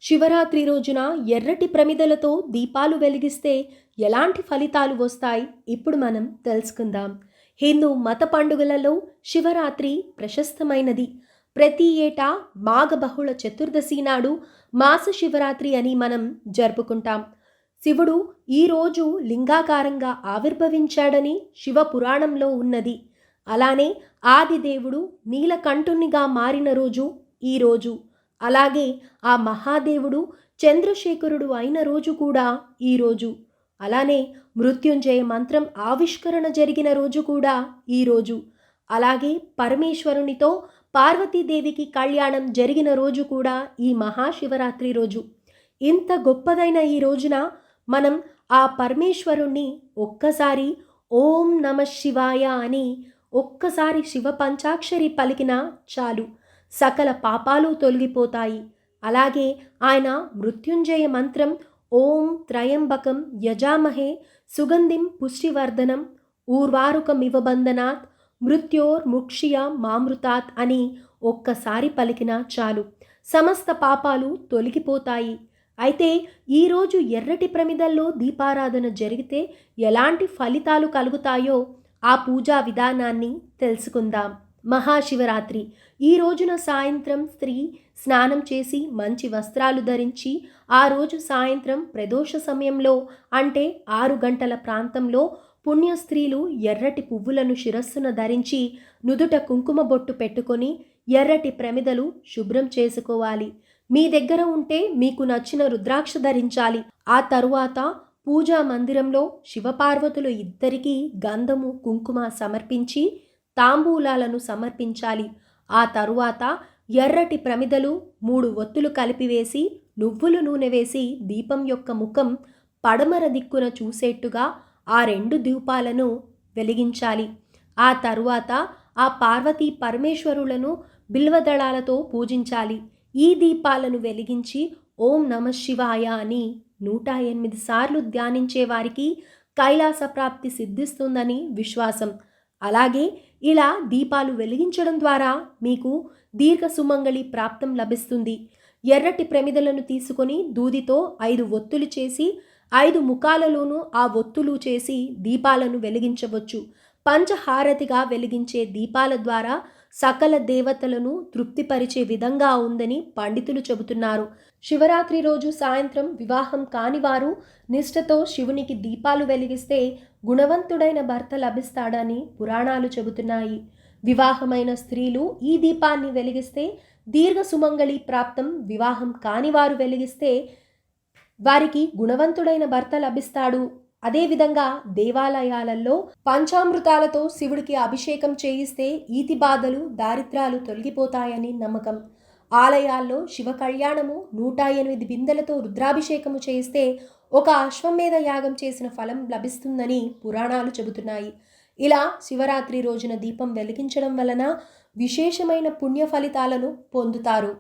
శివరాత్రి రోజున ఎర్రటి ప్రమిదలతో దీపాలు వెలిగిస్తే ఎలాంటి ఫలితాలు వస్తాయి ఇప్పుడు మనం తెలుసుకుందాం. హిందూ మత పండుగలలో శివరాత్రి ప్రశస్తమైనది. ప్రతి ఏటా మాఘ బహుళ చతుర్దశి నాడు మాస శివరాత్రి అని మనం జరుపుకుంటాం. శివుడు ఈరోజు లింగాకారంగా ఆవిర్భవించాడని శివ పురాణంలో ఉన్నది. అలానే ఆదిదేవుడు నీలకంఠునిగా మారిన రోజు ఈరోజు. అలాగే ఆ మహాదేవుడు చంద్రశేఖరుడు అయిన రోజు కూడా ఈరోజు. అలానే మృత్యుంజయ మంత్రం ఆవిష్కరణ జరిగిన రోజు కూడా ఈరోజు. అలాగే పరమేశ్వరునితో పార్వతీదేవికి కళ్యాణం జరిగిన రోజు కూడా ఈ మహాశివరాత్రి రోజు. ఇంత గొప్పదైన ఈ రోజున మనం ఆ పరమేశ్వరుణ్ణి ఒక్కసారి ఓం నమ శివాయ అని ఒక్కసారి శివ పంచాక్షరి పలికినా చాలు, సకల పాపాలు తొలగిపోతాయి. అలాగే ఆయన మృత్యుంజయ మంత్రం ఓం త్రయంబకం యజామహే సుగంధిం పుష్టివర్ధనం ఊర్వారుకమివ బంధనాత్ మృత్యోర్ముక్ష్య మామృతాత్ అని ఒక్కసారి పలికినా చాలు, సమస్త పాపాలు తొలగిపోతాయి. అయితే ఈరోజు ఎర్రటి ప్రమిదల్లో దీపారాధన జరిగితే ఎలాంటి ఫలితాలు కలుగుతాయో ఆ పూజా విధానాన్ని తెలుసుకుందాం. మహాశివరాత్రి ఈ రోజున సాయంత్రం స్త్రీ స్నానం చేసి మంచి వస్త్రాలు ధరించి ఆ రోజు సాయంత్రం ప్రదోష సమయంలో అంటే 6 గంటల ప్రాంతంలో పుణ్య స్త్రీలు ఎర్రటి పువ్వులను శిరస్సున ధరించి నుదుట కుంకుమ బొట్టు పెట్టుకొని ఎర్రటి ప్రమిదలు శుభ్రం చేసుకోవాలి. మీ దగ్గర ఉంటే మీకు నచ్చిన రుద్రాక్ష ధరించాలి. ఆ తరువాత పూజా మందిరంలో శివపార్వతులు ఇద్దరికీ గంధము కుంకుమ సమర్పించి తాంబూలాలను సమర్పించాలి. ఆ తరువాత ఎర్రటి ప్రమిదలు 3 ఒత్తులు కలిపివేసి నువ్వుల నూనె వేసి దీపం యొక్క ముఖం పడమర దిక్కున చూసేట్టుగా ఆ 2 దీపాలను వెలిగించాలి. ఆ తరువాత ఆ పార్వతీ పరమేశ్వరులను బిల్వదళాలతో పూజించాలి. ఈ దీపాలను వెలిగించి ఓం నమ శివాయ అని 108 సార్లు ధ్యానించే వారికి కైలాస ప్రాప్తి సిద్ధిస్తుందని విశ్వాసం. అలాగే ఇలా దీపాలు వెలిగించడం ద్వారా మీకు దీర్ఘ సుమంగళి ప్రాప్తం లభిస్తుంది. ఎర్రటి ప్రమిదలను తీసుకొని దూదితో 5 ఒత్తులు చేసి 5 ముఖాలలోనూ ఆ ఒత్తులు చేసి దీపాలను వెలిగించవచ్చు. పంచహారతిగా వెలిగించే దీపాల ద్వారా సకల దేవతలను తృప్తిపరిచే విధంగా ఉందని పండితులు చెబుతున్నారు. శివరాత్రి రోజు సాయంత్రం వివాహం కాని వారు నిష్ఠతో శివునికి దీపాలు వెలిగిస్తే గుణవంతుడైన భర్త లభిస్తాడని పురాణాలు చెబుతున్నాయి. వివాహమైన స్త్రీలు ఈ దీపాన్ని వెలిగిస్తే దీర్ఘ సుమంగళి ప్రాప్తం, వివాహం కాని వారు వెలిగిస్తే వారికి గుణవంతుడైన భర్త లభిస్తాడు. అదేవిధంగా దేవాలయాలలో పంచామృతాలతో శివుడికి అభిషేకం చేయిస్తే ఈతి బాధలు దారిద్రాలు తొలగిపోతాయని నమ్మకం. ఆలయాల్లో శివ కళ్యాణము 108 బిందెలతో రుద్రాభిషేకము చేయిస్తే ఒక అశ్వమేధ యాగం చేసిన ఫలం లభిస్తుందని పురాణాలు చెబుతున్నాయి. ఇలా శివరాత్రి రోజున దీపం వెలిగించడం వలన విశేషమైన పుణ్య ఫలితాలను పొందుతారు.